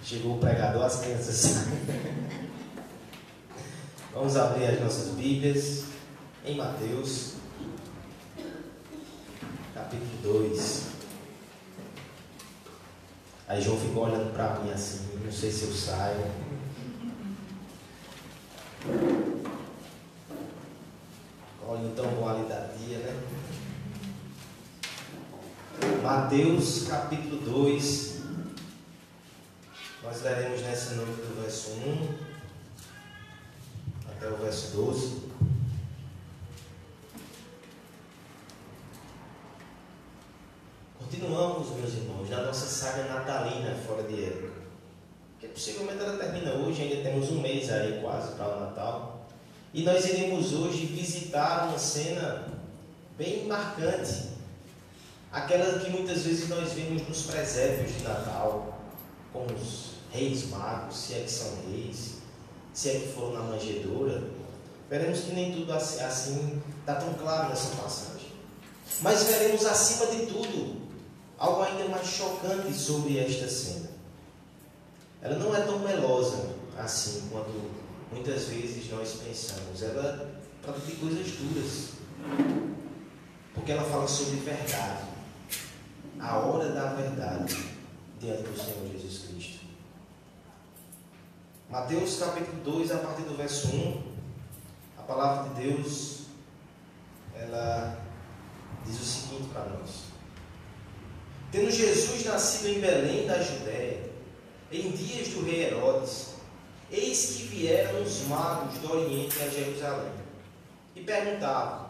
Chegou o pregador, as crianças saem. Vamos abrir as nossas Bíblias em Mateus, capítulo 2. Aí João ficou olhando para mim assim, não sei se eu saio. Olha tão bom ali da dia, né? Mateus, capítulo 2. Nós leremos nessa noite do verso 1 até o verso 12. Continuamos, meus irmãos, na nossa saga natalina fora de época. Que possivelmente ela termina hoje, ainda temos um mês aí quase para o Natal. E nós iremos hoje visitar uma cena bem marcante. Aquela que muitas vezes nós vemos nos presépios de Natal, com os reis magos, se é que são reis, se é que foram na manjedoura. Veremos que nem tudo assim está tão claro nessa passagem. Mas veremos acima de tudo algo ainda mais chocante sobre esta cena. Ela não é tão melosa assim quanto muitas vezes nós pensamos. Ela trata de coisas duras, porque ela fala sobre verdade, a hora da verdade diante do Senhor Jesus Cristo. Mateus capítulo 2, a partir do verso 1, a palavra de Deus, ela diz o seguinte para nós: Tendo Jesus nascido em Belém da Judéia, em dias do rei Herodes, eis que vieram os magos do Oriente a Jerusalém, e perguntavam: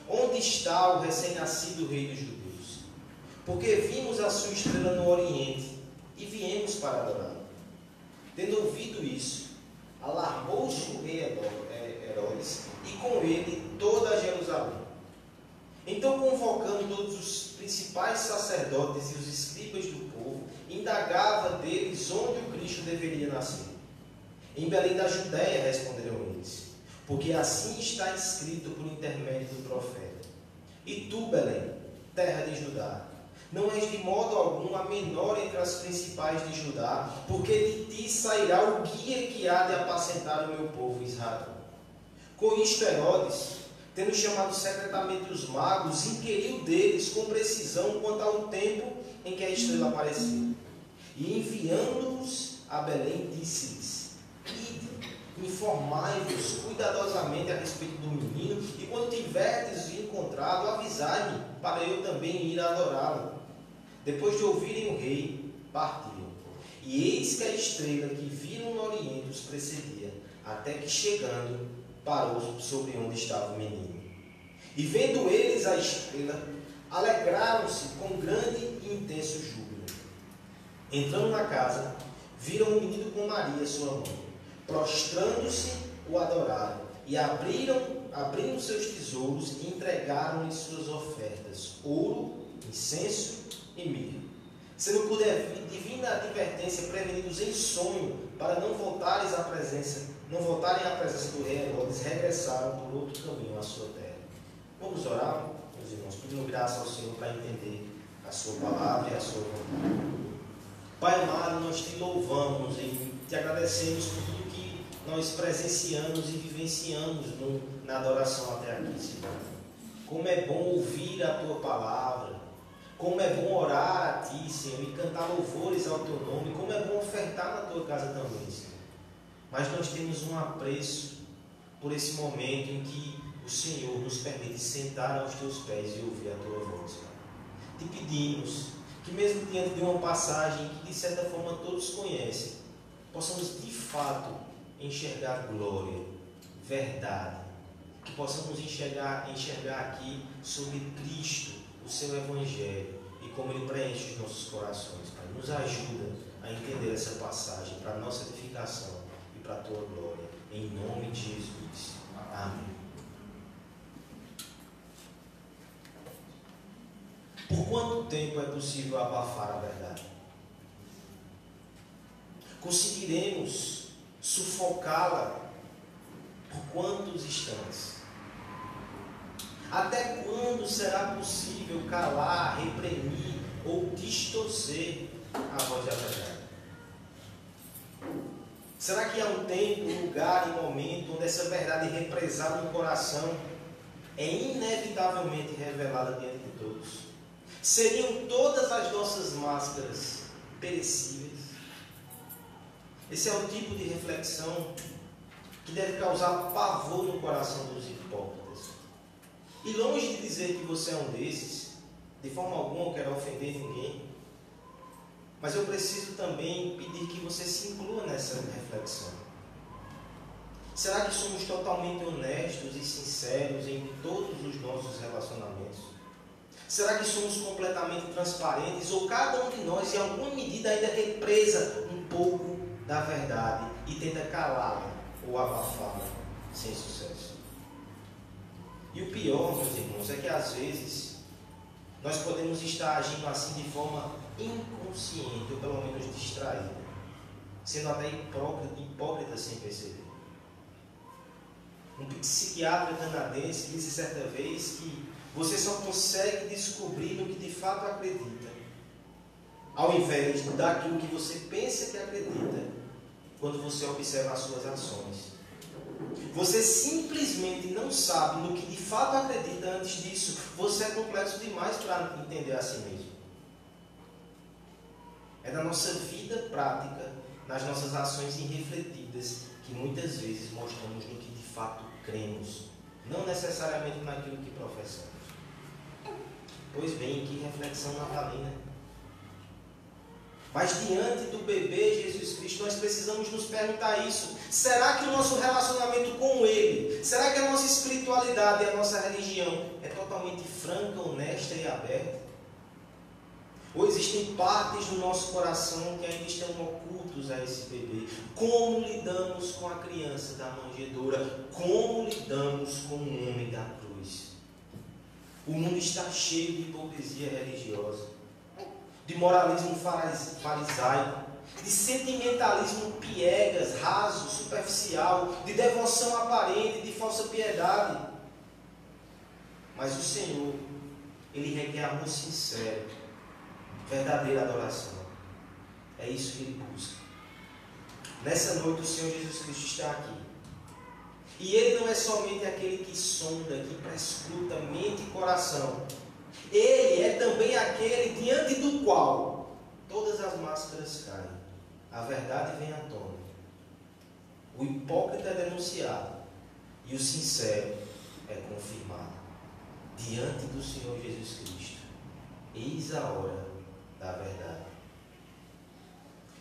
Onde está o recém-nascido rei dos judeus? Porque vimos a sua estrela no Oriente, e viemos para adorá-lo. Tendo ouvido isso, alarmou-se o rei Herodes, e com ele toda a Jerusalém. Então, convocando todos os principais sacerdotes e os escribas do povo, indagava deles onde o Cristo deveria nascer. Em Belém da Judéia, responderam eles, porque assim está escrito por intermédio do profeta: E tu, Belém, terra de Judá, não és de modo algum a menor entre as principais de Judá, porque de ti sairá o guia que há de apacentar o meu povo Israel. Com isto, Herodes, tendo chamado secretamente os magos, inquiriu deles com precisão quanto ao tempo em que a estrela apareceu. E enviando-os a Belém, disse-lhes: Ide, informai-vos cuidadosamente a respeito do menino, e quando tiverdes encontrado, avisai-me, para eu também ir adorá-lo. Depois de ouvirem o rei, partiram. E eis que a estrela que viram no Oriente os precedia, até que chegando, parou sobre onde estava o menino. E vendo eles a estrela, alegraram-se com grande e intenso júbilo. Entrando na casa, viram o menino com Maria, sua mãe. Prostrando-se, o adoraram, e abriram seus tesouros e entregaram-lhe suas ofertas: ouro, incenso e mirra. Sendo por divina advertência prevenidos em sonho, para não voltarem à presença do rei Herodes, regressaram por outro caminho à sua terra. Vamos orar, meus irmãos, pedindo graça ao Senhor para entender a sua palavra e a sua vontade. Pai amado, nós te louvamos e te agradecemos por tudo que nós presenciamos e vivenciamos na adoração até aqui, Senhor. Como é bom ouvir a tua palavra, como é bom orar a ti, Senhor, e cantar louvores ao teu nome, como é bom ofertar na tua casa também, Senhor. Mas nós temos um apreço por esse momento em que o Senhor nos permite sentar aos teus pés e ouvir a tua voz, Pai. Te pedimos que mesmo diante de uma passagem que de certa forma todos conhecem, possamos de fato enxergar glória, verdade, que possamos enxergar aqui sobre Cristo, o seu Evangelho e como ele preenche os nossos corações, Pai. Nos ajuda a entender essa passagem para a nossa edificação e para a tua glória, em nome de Jesus. Amém. Por quanto tempo é possível abafar a verdade? Conseguiremos sufocá-la por quantos instantes? Até quando será possível calar, reprimir ou distorcer a voz da verdade? Será que há um tempo, um lugar e um momento onde essa verdade represada no coração é inevitavelmente revelada diante de todos? Seriam todas as nossas máscaras perecíveis? Esse é o tipo de reflexão que deve causar pavor no coração dos hipócritas. E longe de dizer que você é um desses, de forma alguma eu quero ofender ninguém, mas eu preciso também pedir que você se inclua nessa reflexão. Será que somos totalmente honestos e sinceros em todos os nossos relacionamentos? Será que somos completamente transparentes ou cada um de nós, em alguma medida, ainda represa um pouco da verdade e tenta calá-la ou abafá-la sem sucesso? E o pior, meus irmãos, é que às vezes nós podemos estar agindo assim de forma inconsciente ou pelo menos distraída, sendo até hipócrita sem perceber. Um psiquiatra canadense disse certa vez que você só consegue descobrir no que de fato acredita, ao invés daquilo que você pensa que acredita, quando você observa as suas ações. Você simplesmente não sabe no que de fato acredita antes disso. Você é complexo demais para entender a si mesmo. É na nossa vida prática, nas nossas ações irrefletidas, que muitas vezes mostramos no que de fato cremos, não necessariamente naquilo que professamos. Pois bem, que reflexão natalina. Mas diante do bebê Jesus Cristo, nós precisamos nos perguntar isso. Será que o nosso relacionamento com Ele, será que a nossa espiritualidade e a nossa religião é totalmente franca, honesta e aberta? Ou existem partes do nosso coração que ainda estão ocultos a esse bebê? Como lidamos com a criança da manjedoura? Como lidamos com o homem da cruz? O mundo está cheio de hipocrisia religiosa, de moralismo farisaico, de sentimentalismo piegas, raso, superficial, de devoção aparente, de falsa piedade. Mas o Senhor, Ele requer amor sincero, verdadeira adoração. É isso que Ele busca. Nessa noite o Senhor Jesus Cristo está aqui. E Ele não é somente aquele que sonda, que prescruta mente e coração. Ele é também aquele diante do qual todas as máscaras caem. A verdade vem à tona. O hipócrita é denunciado e o sincero é confirmado. Diante do Senhor Jesus Cristo, eis a hora da verdade.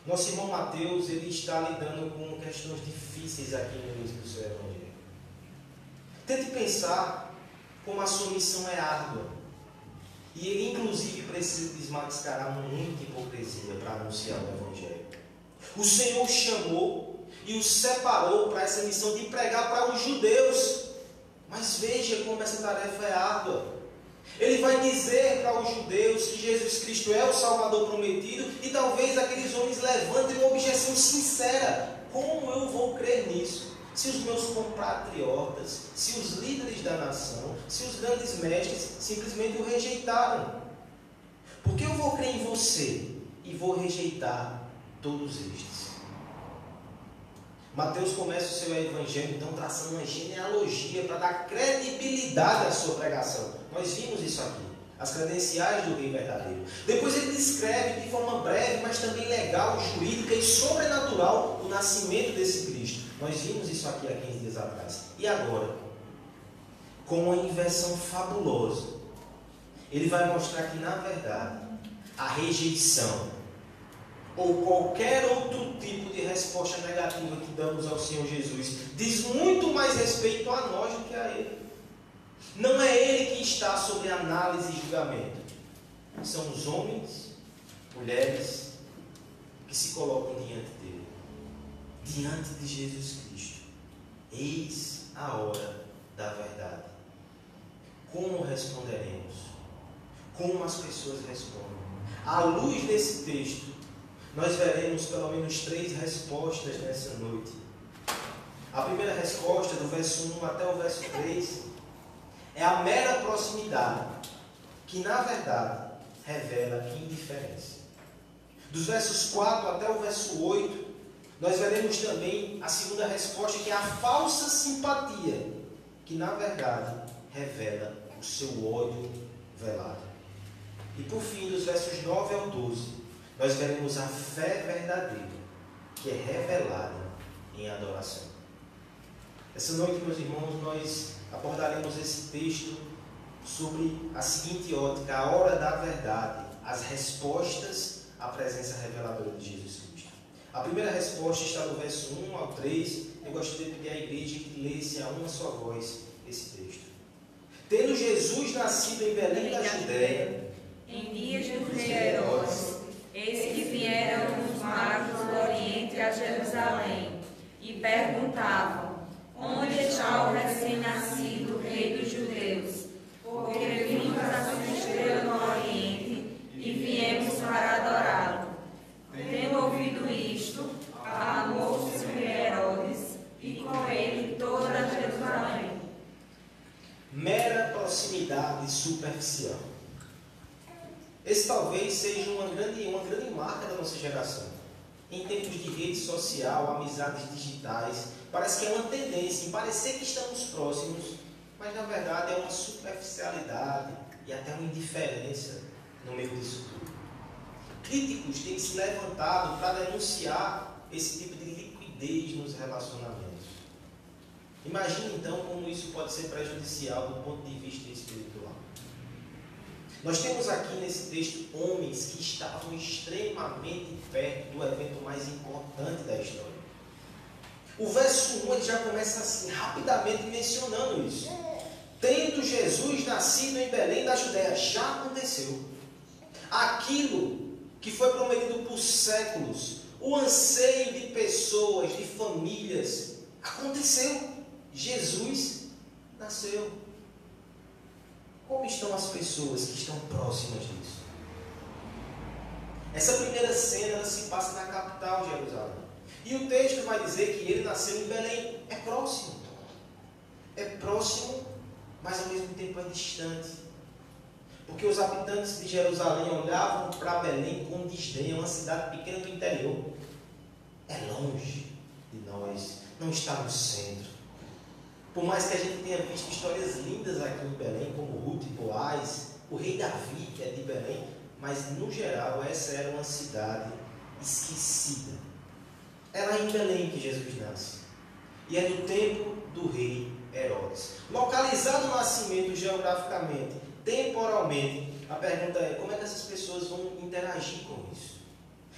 Nosso irmão Mateus, ele está lidando com questões difíceis aqui no início do seu Evangelho. Tente pensar como a sua missão é árdua. E ele, inclusive, precisa desmascarar muita hipocrisia para anunciar o Evangelho. O Senhor o chamou e o separou para essa missão de pregar para os judeus. Mas veja como essa tarefa é árdua. Ele vai dizer para os judeus que Jesus Cristo é o Salvador prometido e talvez aqueles homens levantem uma objeção sincera. Como eu vou crer nisso? Se os meus compatriotas, se os líderes da nação, se os grandes mestres simplesmente o rejeitaram. Por que eu vou crer em você e vou rejeitar todos estes? Mateus começa o seu evangelho então traçando uma genealogia para dar credibilidade à sua pregação. Nós vimos isso aqui, as credenciais do rei verdadeiro. Depois ele descreve de forma breve, mas também legal, jurídica e sobrenatural o nascimento desse Cristo. Nós vimos isso aqui há 15 dias atrás. E agora, com uma inversão fabulosa, ele vai mostrar que, na verdade, a rejeição ou qualquer outro tipo de resposta negativa que damos ao Senhor Jesus diz muito mais respeito a nós do que a Ele. Não é Ele que está sobre análise e julgamento. São os homens, mulheres, que se colocam diante dele. Diante de Jesus Cristo. Eis a hora da verdade. Como responderemos? Como as pessoas respondem? À luz desse texto, nós veremos pelo menos 3 respostas nessa noite. A primeira resposta, do verso 1 até o verso 3, é a mera proximidade, que na verdade revela indiferença. Dos versos 4 até o verso 8, nós veremos também a segunda resposta, que é a falsa simpatia, que na verdade revela o seu ódio velado. E por fim, dos versos 9 ao 12, nós veremos a fé verdadeira, que é revelada em adoração. Essa noite, meus irmãos, nós abordaremos esse texto sobre a seguinte ótica: a hora da verdade, as respostas à presença reveladora de Jesus Cristo. A primeira resposta está no verso 1 ao 3. Eu gostaria de pedir à igreja que lesse a uma só voz esse texto. Tendo Jesus nascido em Belém da Judéia, em dias do rei Herodes, eis que vieram os magos do Oriente a Jerusalém e perguntavam: onde está o recém-nascido rei dos judeus? Porque vimos a sua estrela no Oriente e viemos para adorá-lo. Tendo ouvido isto, amou-se o rei Herodes e com ele toda Jerusalém. Mera proximidade superficial. Esse talvez seja uma grande marca da nossa geração. Em tempos de rede social, amizades digitais, parece que é uma tendência em parecer que estamos próximos, mas na verdade é uma superficialidade e até uma indiferença no meio disso tudo. Críticos têm se levantado para denunciar esse tipo de liquidez nos relacionamentos. Imagine então como isso pode ser prejudicial do ponto de vista espiritual. Nós temos aqui nesse texto homens que estavam extremamente perto do evento mais importante da história. O verso 1 ele já começa assim, rapidamente mencionando isso. Tendo Jesus nascido em Belém da Judéia, já aconteceu. Aquilo que foi prometido por séculos, o anseio de pessoas, de famílias, aconteceu. Jesus nasceu. Como estão as pessoas que estão próximas disso? Essa primeira cena ela se passa na capital de Jerusalém. E o texto vai dizer que ele nasceu em Belém. É próximo. É próximo, mas ao mesmo tempo é distante. Porque os habitantes de Jerusalém olhavam para Belém com desdém. É uma cidade pequena do interior. É longe de nós. Não está no centro. Por mais que a gente tenha visto histórias lindas aqui em Belém, como Ruth e Boaz, o rei Davi, que é de Belém, mas no geral essa era uma cidade esquecida. É lá em Belém que Jesus nasce. E é do tempo do rei Herodes. Localizado o nascimento geograficamente, temporalmente, a pergunta é: como é que essas pessoas vão interagir com isso?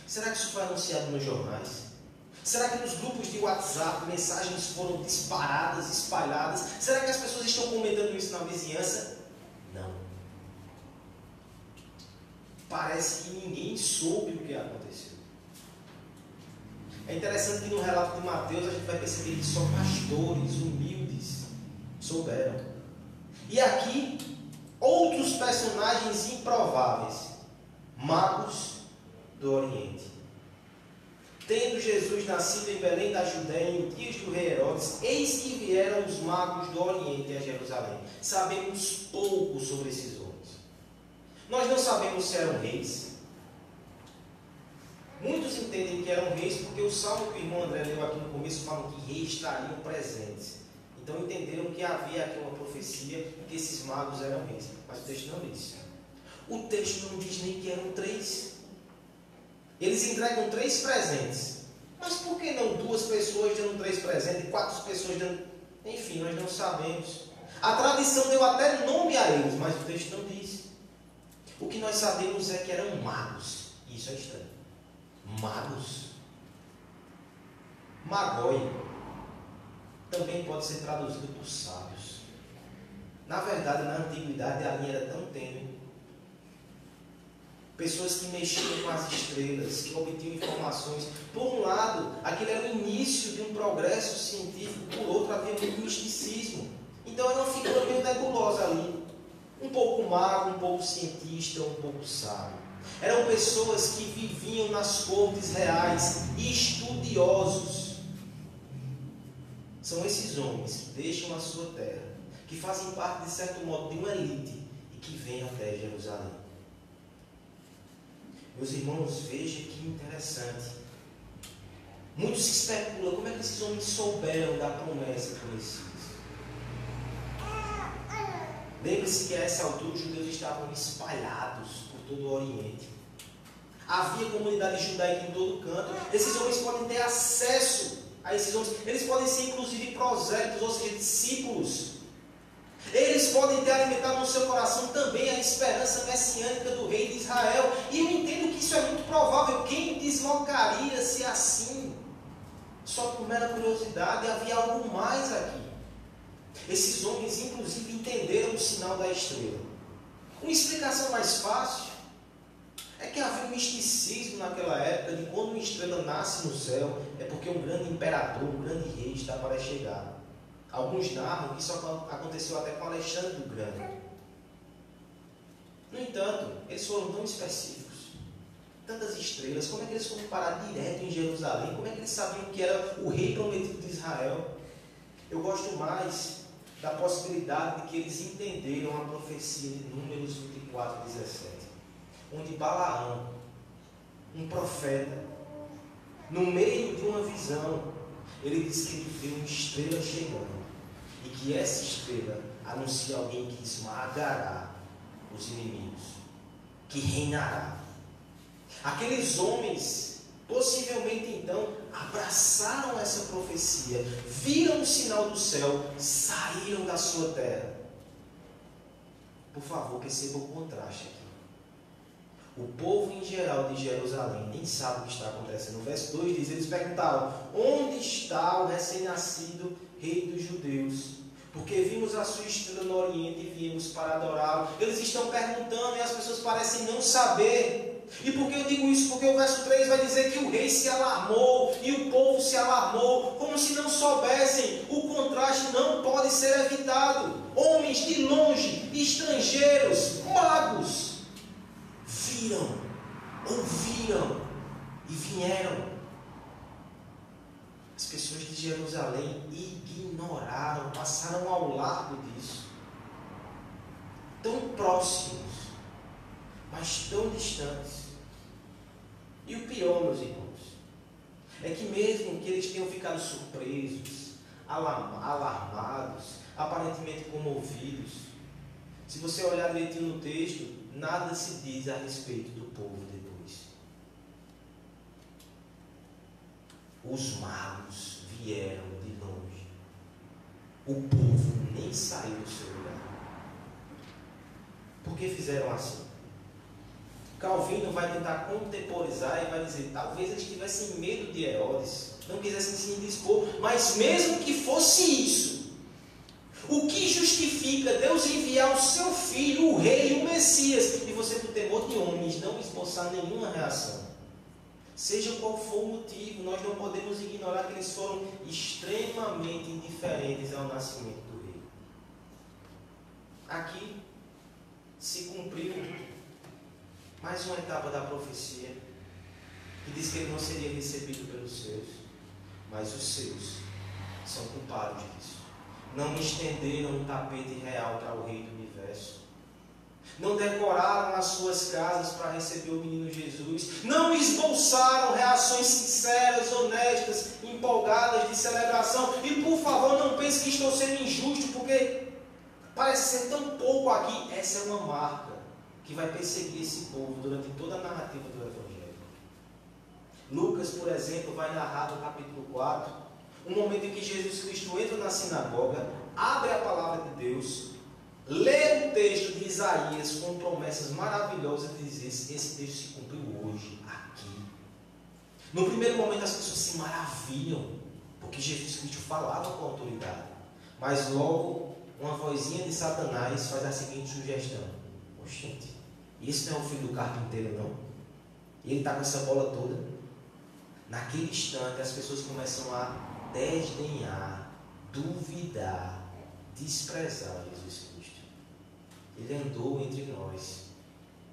Será que isso foi anunciado nos jornais? Será que nos grupos de WhatsApp mensagens foram disparadas, espalhadas? Será que as pessoas estão comentando isso na vizinhança? Não. Parece que ninguém soube o que aconteceu. É interessante que no relato de Mateus a gente vai perceber que só pastores humildes souberam. E aqui, outros personagens improváveis, magos do Oriente. Tendo Jesus nascido em Belém da Judéia em dias do rei Herodes, eis que vieram os magos do Oriente a Jerusalém. Sabemos pouco sobre esses homens. Nós não sabemos se eram reis. Muitos entendem que eram reis porque o salmo que o irmão André leu aqui no começo fala que reis estariam presentes. Então entenderam que havia aqui uma profecia que esses magos eram reis. Mas o texto não diz. O texto não diz nem que eram 3. Eles entregam 3 presentes. Mas por que não 2 pessoas dando 3 presentes e 4 pessoas dando... Enfim, nós não sabemos. A tradição deu até nome a eles, mas o texto não diz. O que nós sabemos é que eram magos. E isso é estranho. Magos. Magoi também pode ser traduzido por sábios. Na verdade, na antiguidade a linha era tão tênue. Pessoas que mexiam com as estrelas, que obtinham informações. Por um lado, aquele era o início de um progresso científico, por outro, havia um misticismo. Então era uma figura meio nebulosa ali. Um pouco mago, um pouco cientista, um pouco sábio. Eram pessoas que viviam nas cortes reais e estudiosos. São esses homens que deixam a sua terra, que fazem parte, de certo modo, de uma elite e que vêm até Jerusalém. Meus irmãos, veja que interessante. Muito se especula como é que esses homens souberam da promessa do Messias. Lembre-se que a essa altura os judeus estavam espalhados por todo o Oriente. Havia comunidade judaica em todo canto. Esses homens podem ter acesso a esses homens. Eles podem ser inclusive prosélitos, ou seja, discípulos. Eles podem ter alimentado no seu coração também a esperança messiânica do rei de Israel. E eu entendo que isso é muito provável. Quem deslocaria-se assim? Só por mera curiosidade, havia algo mais aqui. Esses homens, inclusive, entenderam o sinal da estrela. Uma explicação mais fácil é que havia um misticismo naquela época de quando uma estrela nasce no céu, é porque um grande imperador, um grande rei está para chegar. Alguns narram que isso aconteceu até com Alexandre o Grande. No entanto, eles foram tão específicos. Tantas estrelas, como é que eles foram parar direto em Jerusalém? Como é que eles sabiam que era o rei prometido de Israel? Eu gosto mais da possibilidade de que eles entenderam a profecia de Números 24, 17, onde Balaão, um profeta, no meio de uma visão, ele diz que ele viu uma estrela chegando e que essa estrela anuncia alguém que esmagará os inimigos, que reinará. Aqueles homens, possivelmente então, abraçaram essa profecia, viram o sinal do céu, saíram da sua terra. Por favor, perceba o contraste aqui. O povo em geral de Jerusalém nem sabe o que está acontecendo. No verso 2 diz, eles perguntaram, onde está o recém-nascido rei dos judeus? Porque vimos a sua estrela no Oriente e viemos para adorá-lo. Eles estão perguntando e as pessoas parecem não saber. E por que eu digo isso? Porque o verso 3 vai dizer que o rei se alarmou e o povo se alarmou, como se não soubessem. O contraste não pode ser evitado. Homens de longe, estrangeiros, magos, viram, ouviram e vieram. As pessoas de Jerusalém ignoraram, passaram ao largo disso. Tão próximos, mas tão distantes. E o pior, meus irmãos, é que mesmo que eles tenham ficado surpresos, alarmados, aparentemente comovidos, se você olhar direitinho no texto, nada se diz a respeito do povo depois. Os magos vieram de longe. O povo nem saiu do seu lugar. Por que fizeram assim? Calvino vai tentar contemporizar e vai dizer, talvez eles tivessem medo de Herodes, não quisessem se indispor, mas mesmo que fosse isso, o que justifica Deus enviar o seu filho, o rei, o Messias, e você, por temor de homens, não esboçar nenhuma reação? Seja qual for o motivo, nós não podemos ignorar que eles foram extremamente indiferentes ao nascimento do rei. Aqui se cumpriu mais uma etapa da profecia, que diz que ele não seria recebido pelos seus, mas os seus são culpados disso. Não estenderam o tapete real para o Rei do Universo. Não decoraram as suas casas para receber o menino Jesus. Não esboçaram reações sinceras, honestas, empolgadas de celebração. E por favor, não pense que estou sendo injusto, porque parece ser tão pouco aqui. Essa é uma marca que vai perseguir esse povo durante toda a narrativa do Evangelho. Lucas, por exemplo, vai narrar no capítulo 4, um momento em que Jesus Cristo entra na sinagoga, abre a palavra de Deus, lê o texto de Isaías com promessas maravilhosas e diz, esse texto se cumpriu hoje, aqui. No primeiro momento as pessoas se maravilham, porque Jesus Cristo falava com autoridade. Mas logo, uma vozinha de Satanás faz a seguinte sugestão. Oxente, esse não é o filho do carpinteiro, não? E ele está com essa bola toda. Naquele instante, as pessoas começam a desdenhar, duvidar, desprezar Jesus Cristo. Ele andou entre nós.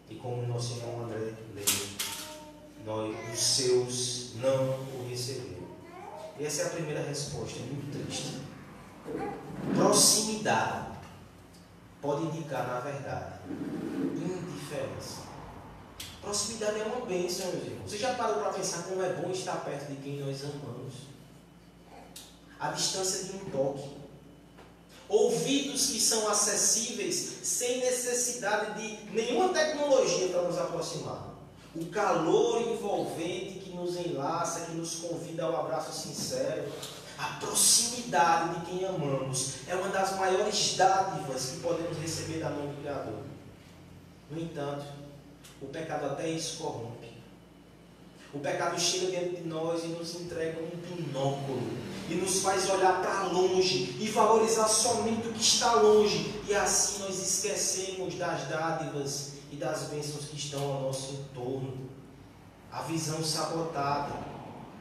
E como nosso irmão André leu, os seus não o receberam. E essa é a primeira resposta, muito triste. Proximidade pode indicar, na verdade, indiferença. Proximidade é uma bênção, meus irmãos. Você já parou para pensar como é bom estar perto de quem nós amamos? A distância de um toque. Ouvidos que são acessíveis sem necessidade de nenhuma tecnologia para nos aproximar. O calor envolvente que nos enlaça, que nos convida ao abraço sincero. A proximidade de quem amamos é uma das maiores dádivas que podemos receber da mão do Criador. No entanto, o pecado até isso corrompe. O pecado chega dentro de nós e nos entrega um binóculo e nos faz olhar para longe e valorizar somente o que está longe, e assim nós esquecemos das dádivas e das bênçãos que estão ao nosso entorno. A visão sabotada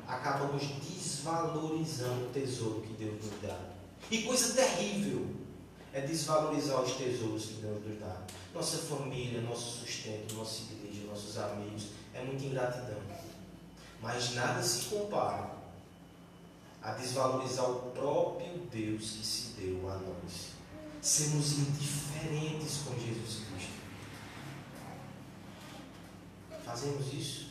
acaba nos desvalorizando o tesouro que Deus nos dá. E coisa terrível é desvalorizar os tesouros que Deus nos dá. Nossa família, nosso sustento, nossa igreja, nossos amigos, é muita ingratidão. Mas nada se compara a desvalorizar o próprio Deus que se deu a nós. Sermos indiferentes com Jesus Cristo. Fazemos isso?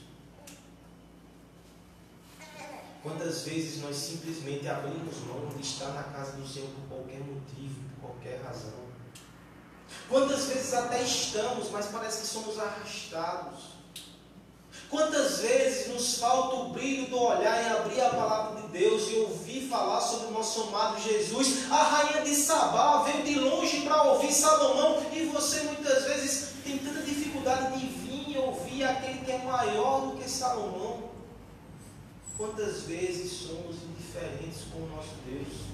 Quantas vezes nós simplesmente abrimos mão de estar na casa do Senhor por qualquer motivo, por qualquer razão? Quantas vezes até estamos, mas parece que somos arrastados? Quantas vezes nos falta o brilho do olhar em abrir a palavra de Deus e ouvir falar sobre o nosso amado Jesus? A rainha de Sabá veio de longe para ouvir Salomão, e você muitas vezes tem tanta dificuldade de vir e ouvir aquele que é maior do que Salomão. Quantas vezes somos indiferentes com o nosso Deus?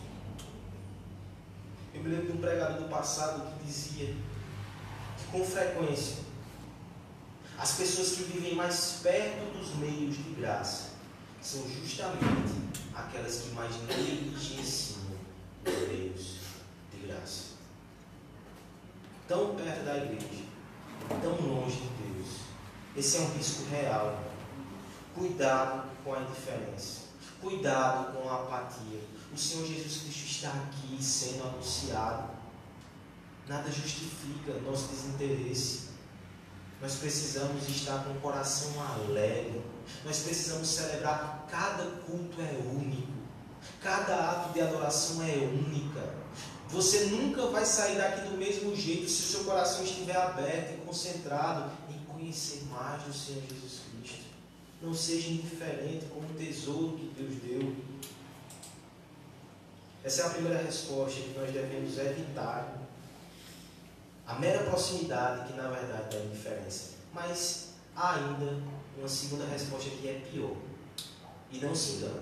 Eu me lembro de um pregador do passado que dizia que com frequência as pessoas que vivem mais perto dos meios de graça são justamente aquelas que mais negligenciam os meios de graça. Tão perto da igreja, tão longe de Deus. Esse é um risco real. Cuidado com a indiferença. Cuidado com a apatia. O Senhor Jesus Cristo está aqui sendo anunciado. Nada justifica nosso desinteresse. Nós precisamos estar com o coração alegre. Nós precisamos celebrar. Cada culto é único. Cada ato de adoração é única. Você nunca vai sair daqui do mesmo jeito se o seu coração estiver aberto e concentrado em conhecer mais do Senhor Jesus Cristo. Não seja indiferente com o tesouro que Deus deu. Essa é a primeira resposta que nós devemos evitar. A mera proximidade, que na verdade é indiferença. Mas há ainda uma segunda resposta que é pior. E não se engane.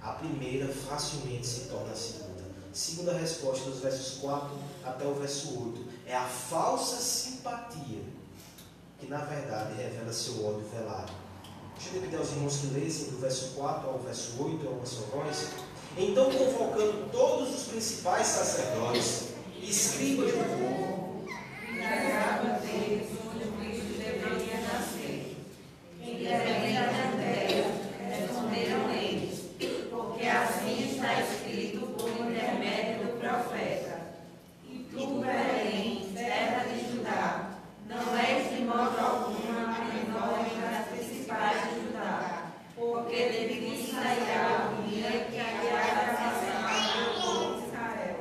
A primeira facilmente se torna a segunda. Segunda resposta, dos versos 4 até o verso 8, é a falsa simpatia, que na verdade revela seu ódio velado. Deixa eu pedir aos irmãos que lessem do verso 4 ao verso 8, a uma só voz. Então, convocando todos os principais sacerdotes e escribas do povo, indagavam deles onde o Cristo deveria nascer. Independente da Judéia, responderam eles, porque assim está escrito por intermédio do profeta. E tu, Belém, terra de Judá, não és de modo algum a menor entre as principais de Judá, porque de ti sairá o dia que agrada a salvação do povo de Israel.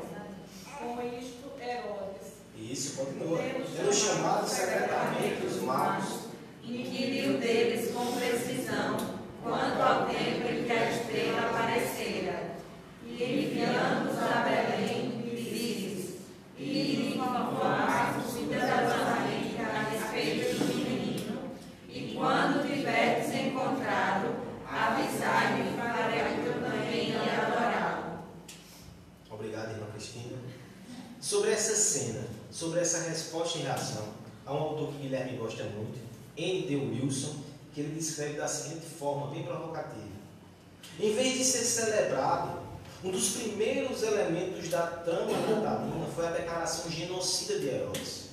Com isto, Herodes, isso, continua. Tendo chamado secretamente os magos, inquiriu deles com precisão quanto ao tempo em que a estrela aparecera, e enviando-os a Belém, disse-lhes: e informar cuidadosamente a respeito do menino, e quando tiverdes encontrado, avisai-me para que eu também ia adorá-lo. Obrigado, irmã Cristina. Sobre essa cena, sobre essa resposta e reação, há um autor que Guilherme gosta muito, N.D. Wilson, que ele descreve da seguinte forma, bem provocativa. Em vez de ser celebrado, um dos primeiros elementos da trama natalina foi a declaração genocida de Herodes.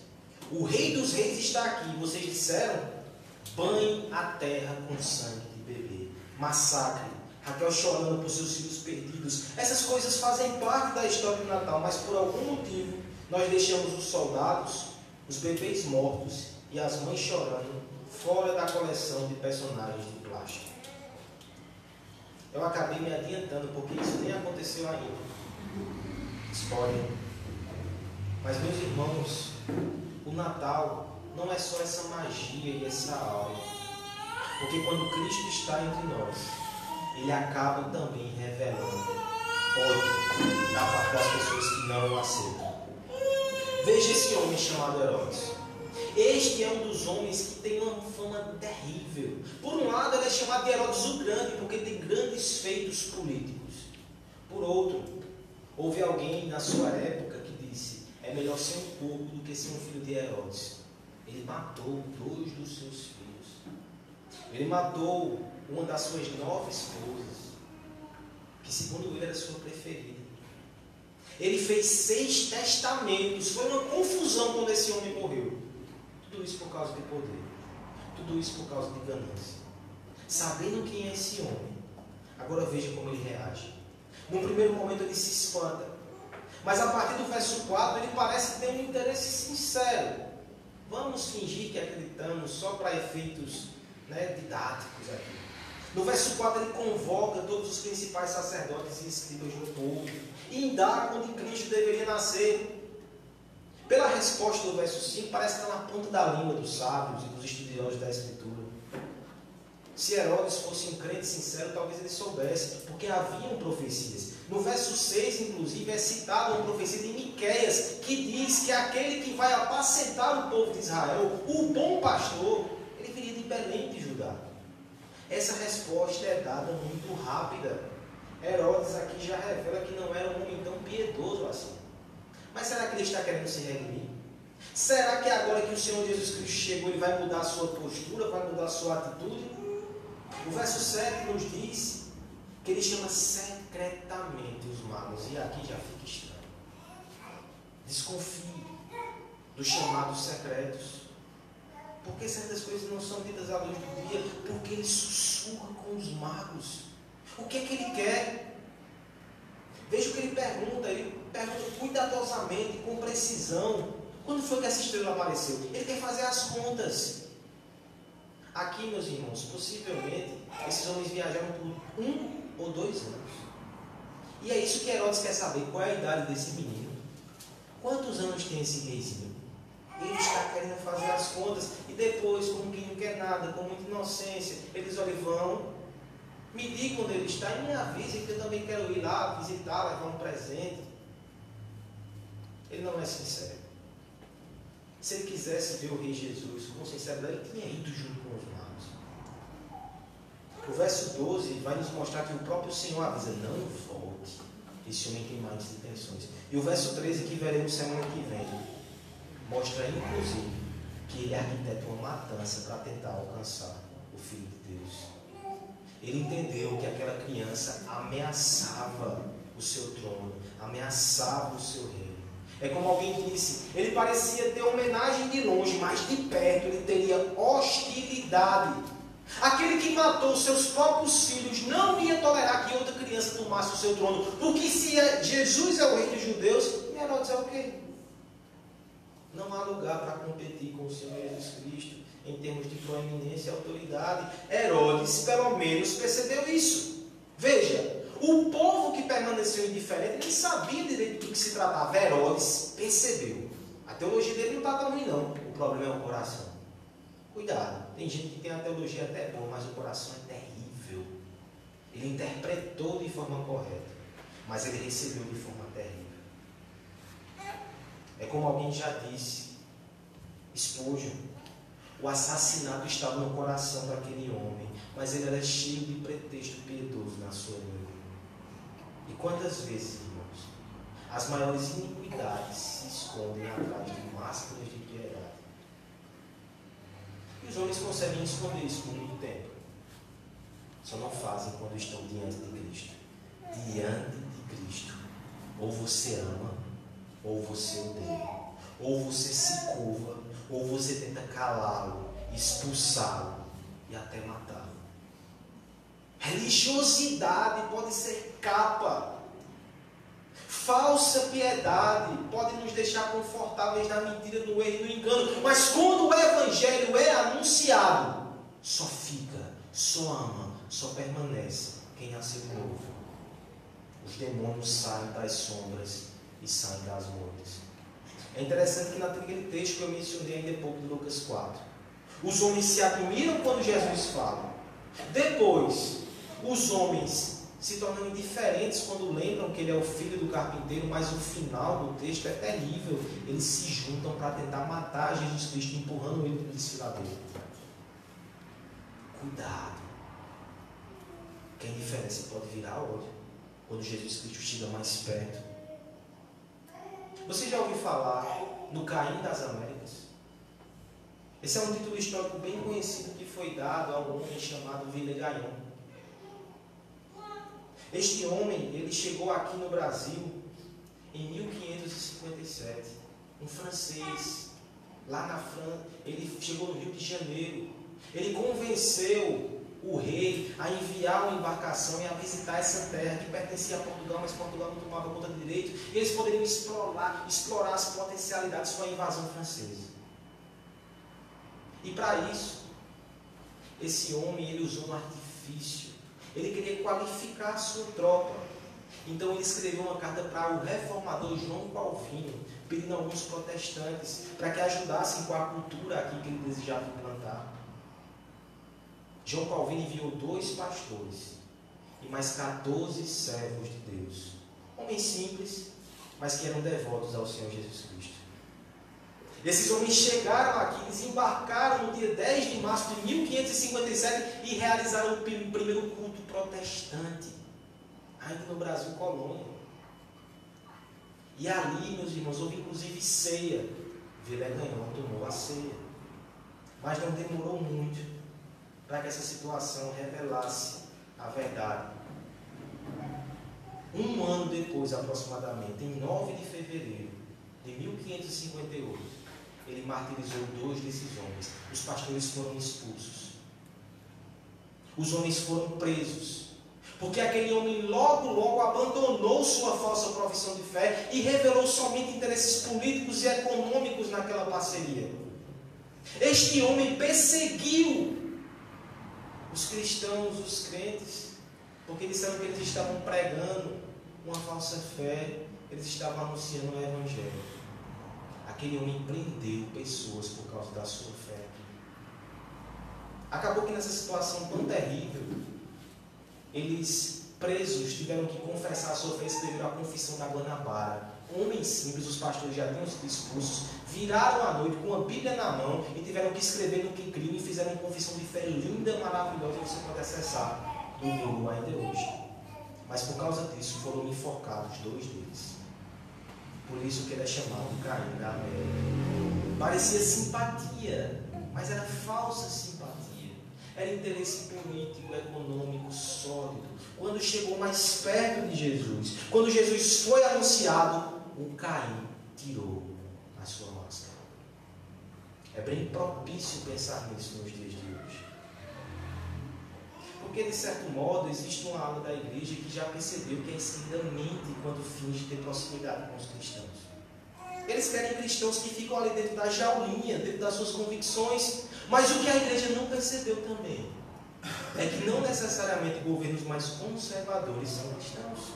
O rei dos reis está aqui, vocês disseram? Banhe a terra com sangue de bebê. Massacre. Raquel chorando por seus filhos perdidos. Essas coisas fazem parte da história do Natal, mas por algum motivo nós deixamos os soldados, os bebês mortos e as mães chorando fora da coleção de personagens de plástico. Eu acabei me adiantando, porque isso nem aconteceu ainda. Spoiler. Mas, meus irmãos, o Natal não é só essa magia e essa aura. Porque quando Cristo está entre nós, Ele acaba também revelando ódio da parte das pessoas que não o aceitam. Veja esse homem chamado Herodes. Este é um dos homens que tem uma fama terrível. Por um lado, ele é chamado de Herodes o Grande, porque tem grandes feitos políticos. Por outro, houve alguém na sua época que disse: é melhor ser um porco do que ser um filho de Herodes. Ele matou 2 dos seus filhos. Ele matou uma das suas 9 esposas, que segundo ele era sua preferida. Ele fez 6 testamentos. Foi uma confusão quando esse homem morreu. Tudo isso por causa de poder. Tudo isso por causa de ganância. Sabendo quem é esse homem, agora veja como ele reage. No primeiro momento ele se espanta. Mas a partir do verso 4 ele parece ter um interesse sincero. Vamos fingir que acreditamos só para efeitos didáticos aqui. No verso 4 ele convoca todos os principais sacerdotes e escribas do povo e indaga onde Cristo deveria nascer. Pela resposta do verso 5, parece estar na ponta da língua dos sábios e dos estudiosos da Escritura. Se Herodes fosse um crente sincero, talvez ele soubesse, porque haviam profecias. No verso 6, inclusive, é citada uma profecia de Miqueias, que diz que aquele que vai apacentar o povo de Israel, o bom pastor, ele viria de Belém de Judá. Essa resposta é dada muito rápida. Herodes aqui já revela que não era um homem tão piedoso assim. Mas será que ele está querendo se redimir? Será que agora que o Senhor Jesus Cristo chegou, ele vai mudar a sua postura, vai mudar a sua atitude? O verso 7 nos diz que ele chama secretamente os magos. E aqui já fica estranho. Desconfie dos chamados secretos. Porque certas coisas não são ditas à luz do dia? Porque ele sussurra com os magos. O que é que ele quer? Veja o que ele pergunta. Ele pergunta cuidadosamente, com precisão. Quando foi que essa estrela apareceu? Ele quer fazer as contas. Aqui, meus irmãos, possivelmente, esses homens viajaram por 1 ou 2 anos. E é isso que Herodes quer saber. Qual é a idade desse menino? Quantos anos tem esse reizinho? Ele está querendo fazer as contas. E depois, como quem não quer nada, com muita inocência, eles vão, me digam onde ele está e me avisem que eu também quero ir lá visitar, levar um presente. Ele não é sincero. Se ele quisesse ver o rei Jesus com sinceridade, ele tinha ido junto com os magos. O verso 12 vai nos mostrar que o próprio Senhor avisa: não volte, esse homem tem mais intenções. E o verso 13, que veremos semana que vem, mostra inclusive que ele arquiteta uma matança para tentar alcançar o Filho de Deus. Ele entendeu que aquela criança ameaçava o seu trono, ameaçava o seu reino. É como alguém disse, ele parecia ter homenagem de longe, mas de perto ele teria hostilidade. Aquele que matou seus próprios filhos não ia tolerar que outra criança tomasse o seu trono, porque se Jesus é o rei dos judeus, e Herodes é o quê? Não há lugar para competir com o Senhor Jesus Cristo em termos de proeminência e autoridade. Herodes, pelo menos, percebeu isso. Veja, o povo que permaneceu indiferente nem sabia direito do que se tratava. Herodes percebeu. A teologia dele não está tão ruim, não. O problema é o coração. Cuidado, tem gente que tem a teologia até boa, mas o coração é terrível. Ele interpretou de forma correta, mas ele recebeu de forma terrível. É como alguém já disse, Spurgeon, o assassinato estava no coração daquele homem, mas ele era cheio de pretexto piedoso na sua língua. E quantas vezes, irmãos, as maiores iniquidades se escondem atrás de máscaras de piedade. E os homens conseguem esconder isso por muito tempo. Só não fazem quando estão diante de Cristo. Diante de Cristo. Ou você ama, ou você odeia. Ou você se curva, ou você tenta calá-lo, expulsá-lo e até matá-lo. Religiosidade pode ser capa. falsa piedade pode nos deixar confortáveis na mentira, no erro e no engano. Mas quando o Evangelho é anunciado, só fica, só ama, só permanece quem nasceu novo. Os demônios saem das sombras e saem das mortes. É interessante que naquele texto que eu mencionei ainda há pouco de Lucas 4, os homens se admiram quando Jesus fala. Depois, os homens se tornam indiferentes quando lembram que ele é o filho do carpinteiro, mas o final do texto é terrível. Eles se juntam para tentar matar Jesus Cristo, empurrando ele para o desfiladeiro. Cuidado, que a indiferença pode virar ódio quando Jesus Cristo chega mais perto. Você já ouviu falar no Caim das Américas? Esse é um título histórico bem conhecido que foi dado a um homem chamado Villegagnon. Este homem, ele chegou aqui no Brasil em 1557. Um francês, lá na França, ele chegou no Rio de Janeiro. Ele convenceu o rei a enviar uma embarcação e a visitar essa terra que pertencia a Portugal, mas Portugal não tomava conta de direito, e eles poderiam explorar as potencialidades com a invasão francesa. E para isso, esse homem ele usou um artifício. Ele queria qualificar a sua tropa. Então ele escreveu uma carta para o reformador João Calvino, pedindo a alguns protestantes para que ajudassem com a cultura aqui que ele desejava implantar. João Calvino enviou 2 pastores e mais 14 servos de Deus. Homens simples, mas que eram devotos ao Senhor Jesus Cristo. Esses homens chegaram aqui, desembarcaram no dia 10 de março de 1557 e realizaram o primeiro culto protestante, ainda no Brasil colônia. E ali, meus irmãos, houve inclusive ceia. Villegagnon tomou a ceia. Mas não demorou muito para que essa situação revelasse a verdade. Um ano depois, aproximadamente, em 9 de fevereiro de 1558, ele martirizou 2 desses homens. Os pastores foram expulsos. Os homens foram presos. Porque aquele homem logo abandonou sua falsa profissão de fé e revelou somente interesses políticos e econômicos naquela parceria. Este homem perseguiu os cristãos, os crentes, porque disseram que eles estavam pregando uma falsa fé, eles estavam anunciando o Evangelho. Aquele homem prendeu pessoas por causa da sua fé. Acabou que nessa situação tão terrível, eles presos tiveram que confessar a sua ofensa devido à confissão da Guanabara. Homens simples, os pastores já tinham sido expulsos, viraram à noite com uma Bíblia na mão e tiveram que escrever no que criam e fizeram uma confissão de fé linda, maravilhosa, que você pode acessar no Google ainda hoje. Mas por causa disso foram enforcados 2 deles. Por isso que ele é chamado Caim da América. Parecia simpatia, mas era falsa simpatia. Era interesse político, econômico, sólido. Quando chegou mais perto de Jesus, quando Jesus foi anunciado, o Caim tirou a sua máscara. É bem propício pensar nisso nos dias de hoje. Porque, de certo modo, existe uma ala da igreja que já percebeu que a esquerda mente quando finge ter proximidade com os cristãos. Eles querem cristãos que ficam ali dentro da jaulinha, dentro das suas convicções. Mas o que a igreja não percebeu também é que não necessariamente governos mais conservadores são cristãos.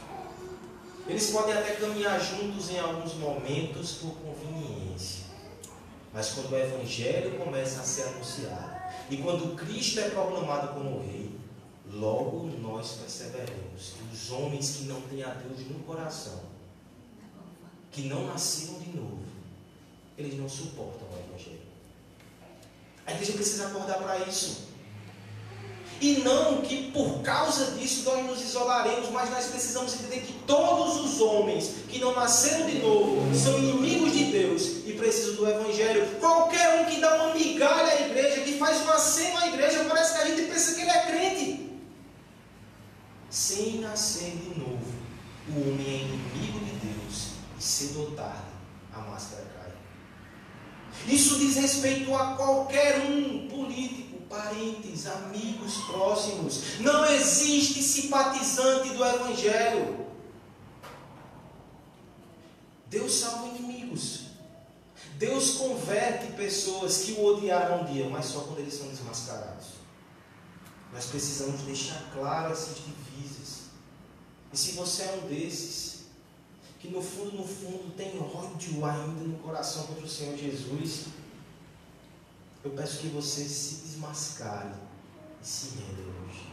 Eles podem até caminhar juntos em alguns momentos por conveniência. Mas quando o Evangelho começa a ser anunciado e quando Cristo é proclamado como Rei, logo nós perceberemos que os homens que não têm a Deus no coração, que não nasceram de novo, eles não suportam o Evangelho. A igreja precisa acordar para isso. E não que por causa disso nós nos isolaremos, mas nós precisamos entender que todos os homens que não nasceram de novo são inimigos de Deus e precisam do Evangelho. Qualquer um que dá uma migalha à igreja, que faz um aceno à igreja, parece que a gente pensa que ele é crente. Sem nascer de novo, o homem é inimigo de Deus e cedo ou tarde a máscara cai. Isso diz respeito a qualquer um, político, parentes, amigos próximos. Não existe simpatizante do Evangelho. Deus salva inimigos. Deus converte pessoas que o odiaram um dia, mas só quando eles são desmascarados. Nós precisamos deixar claro essas divisas. E se você é um desses, que no fundo tem ódio ainda no coração contra o Senhor Jesus, eu peço que você se desmascare e se renda hoje.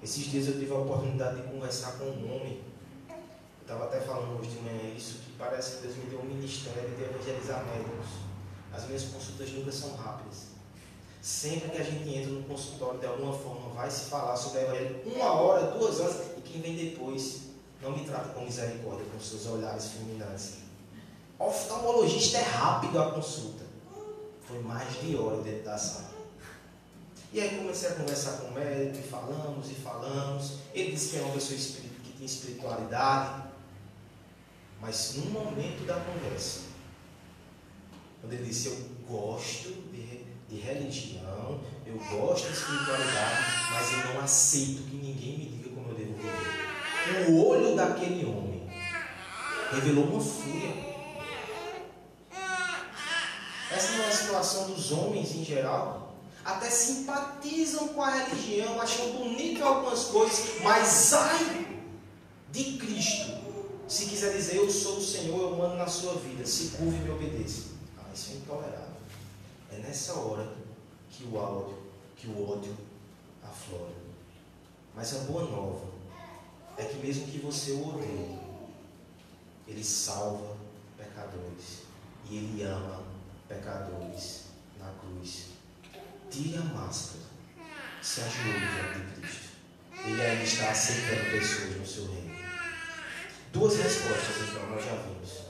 Esses dias eu tive a oportunidade de conversar com um homem. Eu estava até falando hoje de manhã isso, que parece que Deus me deu um ministério de evangelizar médicos. As minhas consultas nunca são rápidas. Sempre que a gente entra no consultório, de alguma forma, vai se falar sobre a evangelho 1 hora, 2 horas, e quem vem depois não me trata com misericórdia, com seus olhares fulminantes. Oftalmologista é rápido a consulta. Foi mais de hora dentro da sala. E aí comecei a conversar com o médico, e falamos. Ele disse que é uma pessoa que tem espiritualidade. Mas no momento da conversa, quando ele disse, eu gosto de religião, eu gosto de espiritualidade, mas eu não aceito que ninguém me diga como eu devo viver. O olho daquele homem revelou uma fúria. Essa não é a situação dos homens em geral. Até simpatizam com a religião, acham bonito algumas coisas, mas ai de Cristo, se quiser dizer, eu sou o Senhor, eu mando na sua vida, se curve e me obedeça. Isso é intolerável. É nessa hora que o ódio aflora. Mas a boa nova é que mesmo que você o odeie, ele salva pecadores e ele ama pecadores na cruz. Tire a máscara, se ajoelhe diante de Cristo. Ele ainda está aceitando pessoas no seu reino. 2 respostas, então, nós já vimos.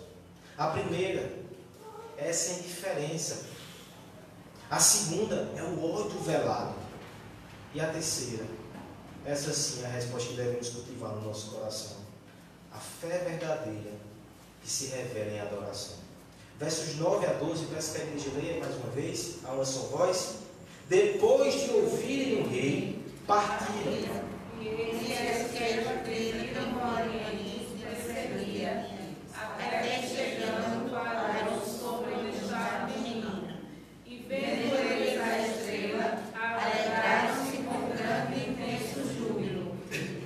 A primeira é essa indiferença. A segunda é o ódio velado. E a terceira, essa sim é a resposta que devemos cultivar no nosso coração. A fé verdadeira que se revela em adoração. Versos 9 a 12, peço que a igreja leia mais uma vez, a uma só voz. Depois de ouvirem o rei, partiram. E eles que até chegando parou sobre o estado menino. E vendo eles a estrela, alegraram-se com grande e intenso júbilo.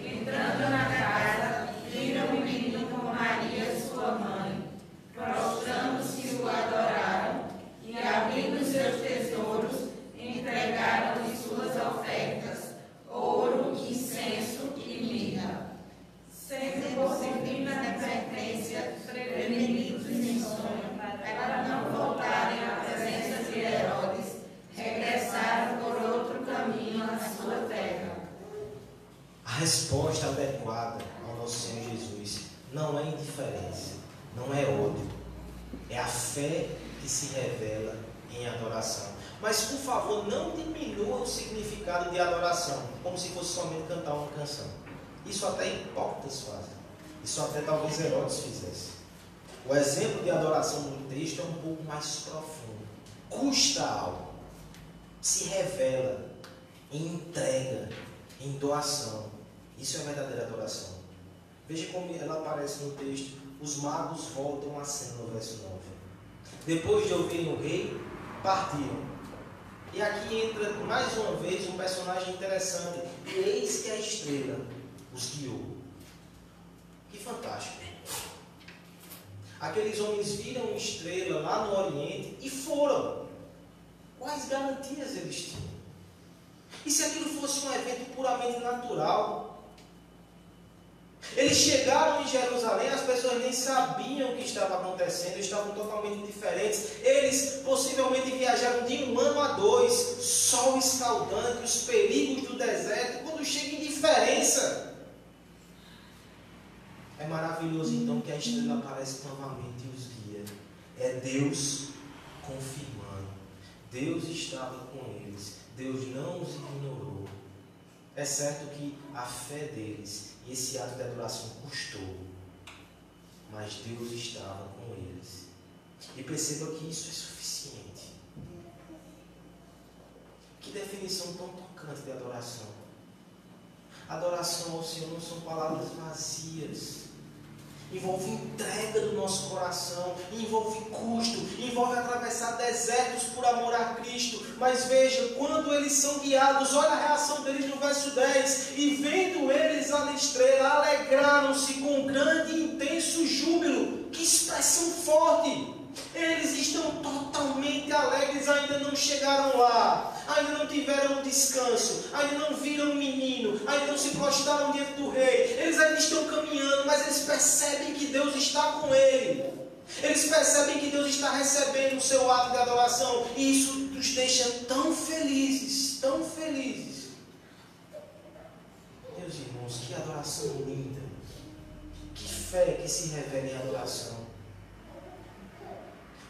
Entrando na casa, viram o menino com Maria, sua mãe. Prostrando-se, o adoraram e, abrindo seus tesouros, entregaram-lhe suas ofertas, ouro, incenso e mirra. Sendo por divina advertência prevenidos em sonho, para não voltarem à presença de Herodes, regressaram por outro caminho à sua terra. A resposta adequada ao nosso Senhor Jesus não é indiferença, não é ódio, é a fé que se revela em adoração. Mas, por favor, não diminua o significado de adoração, como se fosse somente cantar uma canção. Isso até hipócritas fazem. Isso até talvez Herodes fizesse. O exemplo de adoração no texto é um pouco mais profundo. Custa algo. Se revela em entrega, em doação. Isso é verdadeira adoração. Veja como ela aparece no texto. Os magos voltam a cena no verso 9. Depois de ouvirem o rei, partiram. E aqui entra mais uma vez um personagem interessante. E eis que a estrela os guiou. Que fantástico. Aqueles homens viram uma estrela lá no Oriente e foram. Quais garantias eles tinham? E se aquilo fosse um evento puramente natural? Eles chegaram em Jerusalém, as pessoas nem sabiam o que estava acontecendo, estavam totalmente diferentes. Eles possivelmente viajaram de 1 ano a 2, sol escaldante, os perigos do deserto. Quando chega indiferença, é maravilhoso então que a estrela aparece novamente e os guia. É Deus confirmando. Deus estava com eles. Deus não os ignorou. É certo que a fé deles e esse ato de adoração custou, mas Deus estava com eles. E perceba que isso é suficiente. Que definição tão tocante de adoração. Adoração ao Senhor não são palavras vazias. envolve entrega do nosso coração, envolve custo, envolve atravessar desertos por amor a Cristo. Mas veja, quando eles são guiados, olha a reação deles no verso 10: e vendo eles a estrela, alegraram-se com grande e intenso júbilo. Que expressão forte! Eles estão totalmente alegres, ainda não chegaram lá, ainda não tiveram um descanso, ainda não viram um menino, ainda não se prostraram diante do rei. Eles ainda estão caminhando, mas eles percebem que Deus está com ele. Eles percebem que Deus está recebendo o seu ato de adoração, e isso os deixa tão felizes, tão felizes. Meus irmãos, que adoração linda, que fé que se revela em adoração.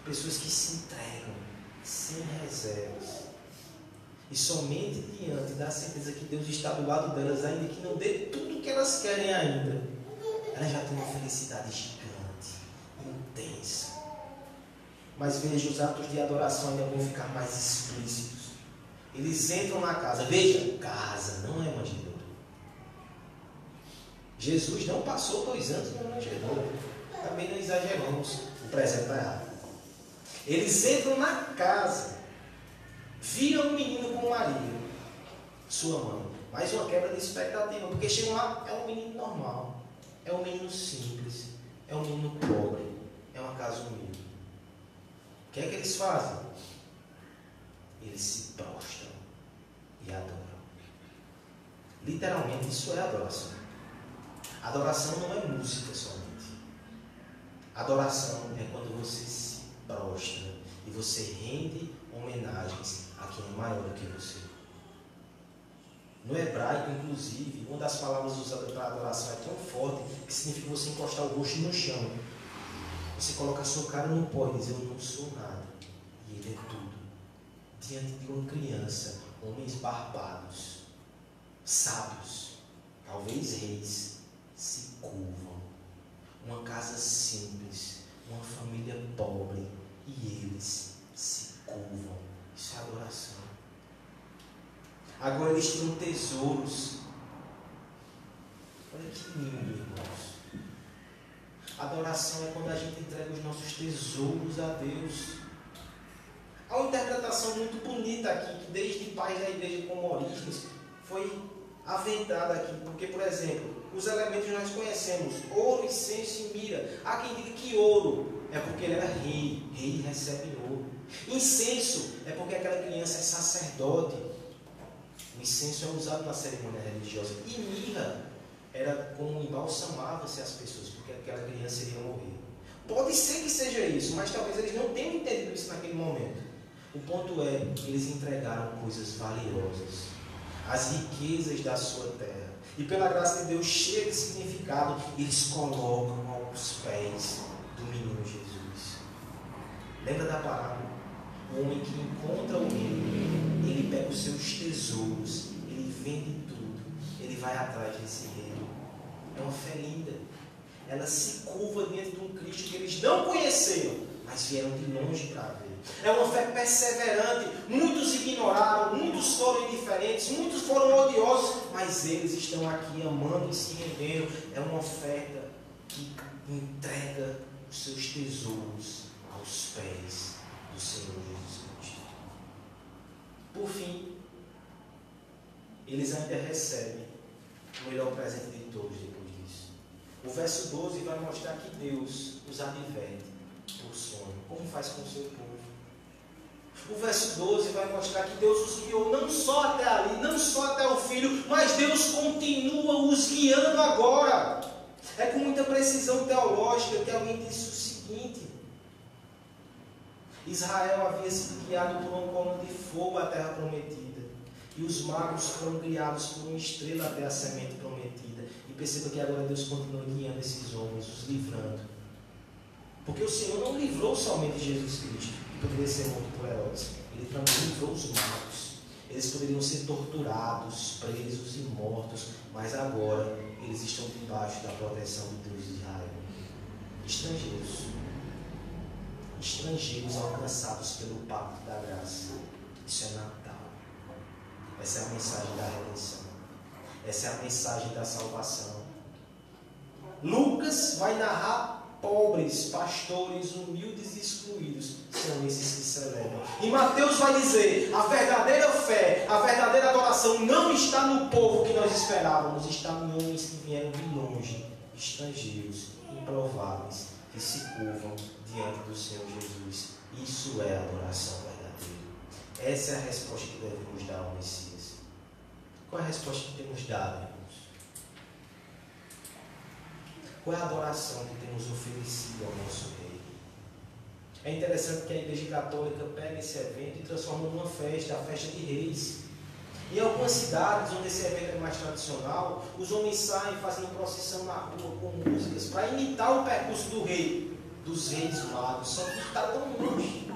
Pessoas que se entregam sem reservas, e somente diante da certeza que Deus está do lado delas, ainda que não dê tudo o que elas querem ainda, elas já têm uma felicidade gigante, intensa. Mas veja, os atos de adoração ainda vão ficar mais explícitos. Eles entram na casa, veja, casa, não é manjedoura. Jesus não passou 2 anos na manjedoura, também não exageramos, o presente está errado. Eles entram na casa, viram o menino com Maria, sua mãe. Mais uma quebra de expectativa, porque chegam lá, é um menino normal, é um menino simples, é um menino pobre, é uma casa humilde. O que é que eles fazem? Eles se prostram e adoram. Literalmente, isso é adoração. Adoração não é música somente. Adoração é quando você se prostra e você rende homenagens a quem é maior do que você. No hebraico, inclusive, uma das palavras usadas para adoração é tão forte que significa você encostar o rosto no chão. Você coloca a sua cara no pó e diz: eu não sou nada, e Ele é tudo. Diante de uma criança, homens barbados, sábios, talvez reis, se curvam. Uma casa simples, uma família pobre, e eles se curvam. Isso é adoração. Agora eles tinham tesouros. Olha que lindo, irmãos. Adoração é quando a gente entrega os nossos tesouros a Deus. Há uma interpretação muito bonita aqui, que desde pais da igreja como Orígenes foi aventada aqui, porque, por exemplo, os elementos nós conhecemos: ouro, incenso e mira. Há quem diga que ouro é porque ele era rei, rei recebe ouro. Incenso é porque aquela criança é sacerdote. O incenso é usado na cerimônia religiosa. E mirra era como embalsamava-se as pessoas, porque aquela criança iria morrer. Pode ser que seja isso, mas talvez eles não tenham entendido isso naquele momento. O ponto é que eles entregaram coisas valiosas, as riquezas da sua terra, e pela graça de Deus, cheia de significado, eles colocam aos pés do menino Jesus. Lembra da parábola? O homem que encontra o reino, ele pega os seus tesouros, ele vende tudo, ele vai atrás desse reino. É uma fé linda. Ela se curva diante de um Cristo que eles não conheceram, mas vieram de longe para ver. É uma fé perseverante. Muitos ignoraram, muitos foram indiferentes, muitos foram odiosos, mas eles estão aqui amando e se rendendo. É uma oferta que entrega os seus tesouros aos pés do Senhor Jesus Cristo. Por fim, eles ainda recebem o melhor presente de todos depois disso. O verso 12 vai mostrar que Deus os adverte por sonho, como faz com o seu povo. O verso 12 vai mostrar que Deus os guiou não só até ali, não só até o filho, mas Deus continua os guiando agora. É com muita precisão teológica que alguém disse o seguinte: Israel havia sido guiado por uma coluna de fogo à terra prometida, e os magos foram guiados por uma estrela até a semente prometida. E perceba que agora Deus continua guiando esses homens, os livrando. Porque o Senhor não livrou somente Jesus Cristo, que poderia ser morto por Herodes. Ele também livrou os magos. Eles poderiam ser torturados, presos e mortos, mas agora eles estão debaixo da proteção do Deus de Israel. Estrangeiros alcançados pelo pacto da graça. Isso é Natal. Essa é a mensagem da redenção. Essa é a mensagem da salvação. Lucas vai narrar pobres, pastores, humildes e excluídos. São esses que celebram. E Mateus vai dizer: a verdadeira fé, a verdadeira adoração não está no povo que nós esperávamos, está em homens que vieram de longe, estrangeiros, improváveis, que se curvam diante do Senhor Jesus. Isso é adoração verdadeira. Essa é a resposta que devemos dar ao Messias. Qual é a resposta que temos dado, irmãos? Qual é a adoração que temos oferecido ao nosso Rei? É interessante que a Igreja Católica pega esse evento e transforma numa festa, a festa de reis. Em algumas cidades onde esse evento é mais tradicional, os homens saem fazendo procissão na rua com músicas para imitar o percurso do rei, dos reis magos. Só que está tão longe.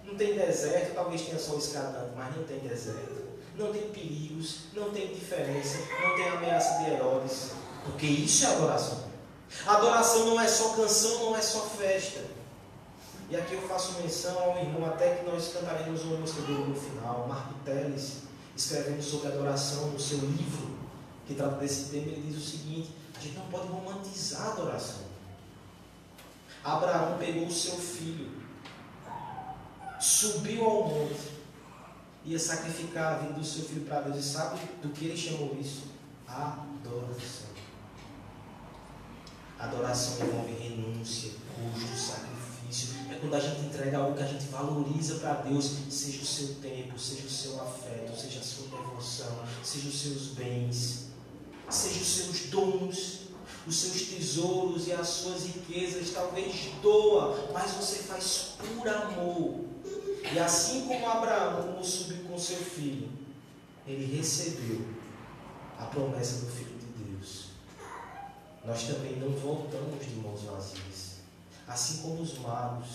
Não tem deserto, talvez tenha só escadante, mas não tem deserto. Não tem perigos, não tem diferença, não tem ameaça de Herodes. Porque isso é adoração. Adoração não é só canção, não é só festa. E aqui eu faço menção ao irmão, até que nós cantaremos uma música dele no final, Marco Teles, escrevendo sobre adoração no seu livro, que trata desse tema. Ele diz o seguinte: a gente não pode romantizar a adoração. Abraão pegou o seu filho, subiu ao monte, ia sacrificar a vida do seu filho para Deus. E sabe do que ele chamou isso? Adoração. Adoração envolve renúncia, custo, sacrifício. É quando a gente entrega algo que a gente valoriza para Deus, seja o seu tempo, seja o seu afeto, seja a sua devoção, seja os seus bens, seja os seus dons, os seus tesouros e as suas riquezas. Talvez doa, mas você faz por amor. E assim como Abraão, como subiu com seu filho, ele recebeu a promessa do Filho de Deus. Nós também não voltamos de mãos vazias. Assim como os magos,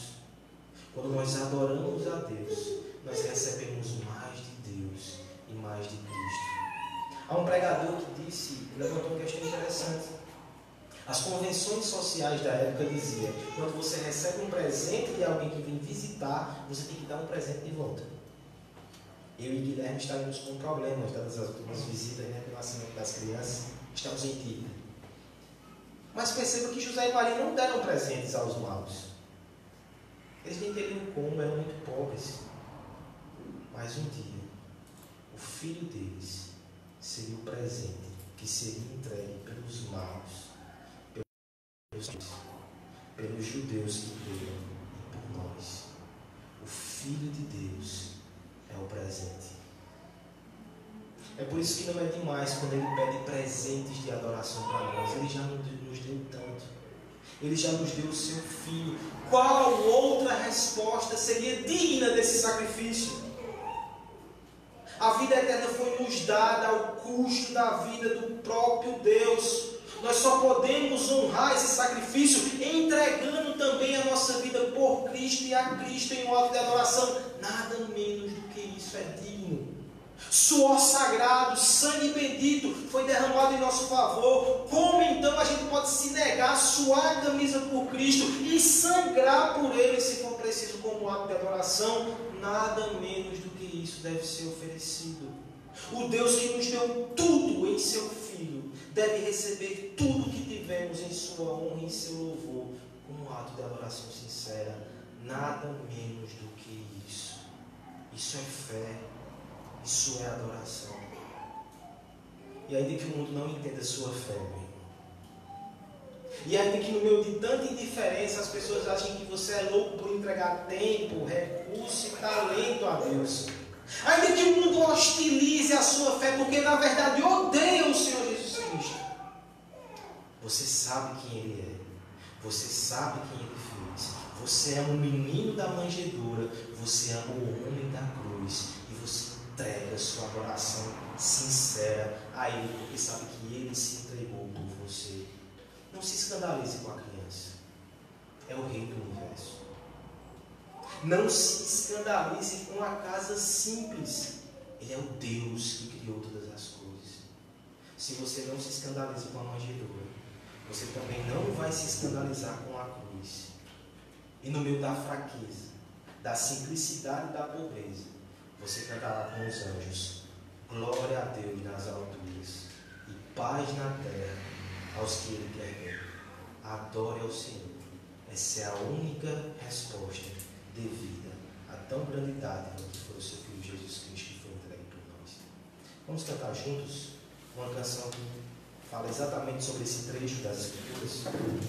quando nós adoramos a Deus, nós recebemos mais de Deus e mais de Cristo. Há um pregador que disse, levantou uma questão interessante. As convenções sociais da época diziam: quando você recebe um presente de alguém que vem visitar, você tem que dar um presente de volta. Eu e Guilherme estávamos com problemas das últimas visitas, pelo nascimento das crianças, estamos em dívida. Mas perceba que José e Maria não deram presentes aos magos. Eles nem teriam como, eram muito pobres. Mas um dia, o filho deles seria o presente que seria entregue pelos magos, pelos judeus que creram e por nós. O Filho de Deus é o presente. É por isso que não é demais quando Ele pede presentes de adoração para nós. Ele já nos deu tanto. Ele já nos deu o seu Filho. Qual outra resposta seria digna desse sacrifício? A vida eterna foi nos dada ao custo da vida do próprio Deus. Nós só podemos honrar esse sacrifício entregando também a nossa vida por Cristo e a Cristo em um ato de adoração. Nada menos do que isso é digno. Suor sagrado, sangue bendito foi derramado em nosso favor. Como então a gente pode se negar, suar a camisa por Cristo e sangrar por Ele, se for preciso, como ato de adoração? Nada menos do que isso deve ser oferecido. O Deus que nos deu tudo em seu Filho deve receber tudo que tivemos em sua honra e em seu louvor, como um ato de adoração sincera. Nada menos do que isso. Isso é fé. Isso é adoração. E ainda que o mundo não entenda a sua fé, meu irmão. E ainda que no meio de tanta indiferença as pessoas achem que você é louco por entregar tempo, recurso e talento a Deus. Ainda que o mundo hostilize a sua fé, porque na verdade odeia o Senhor Jesus Cristo. Você sabe quem Ele é. Você sabe quem Ele fez. Você é um menino da manjedoura. Você ama o homem da cruz. E você entrega sua adoração sincera a Ele, porque sabe que Ele se entregou por você. Não se escandalize com a criança. É o Rei do Universo. Não se escandalize com a casa simples. Ele é o Deus que criou todas as coisas. Se você não se escandaliza com a manjedoura, você também não vai se escandalizar com a cruz. E no meio da fraqueza, da simplicidade e da pobreza, você cantará com os anjos: glória a Deus nas alturas e paz na terra aos que Ele quer bem. Adore ao Senhor. Essa é a única resposta devida a tão grande dádiva que foi o seu Filho Jesus Cristo que foi entregue por nós. Vamos cantar juntos uma canção que fala exatamente sobre esse trecho das Escrituras.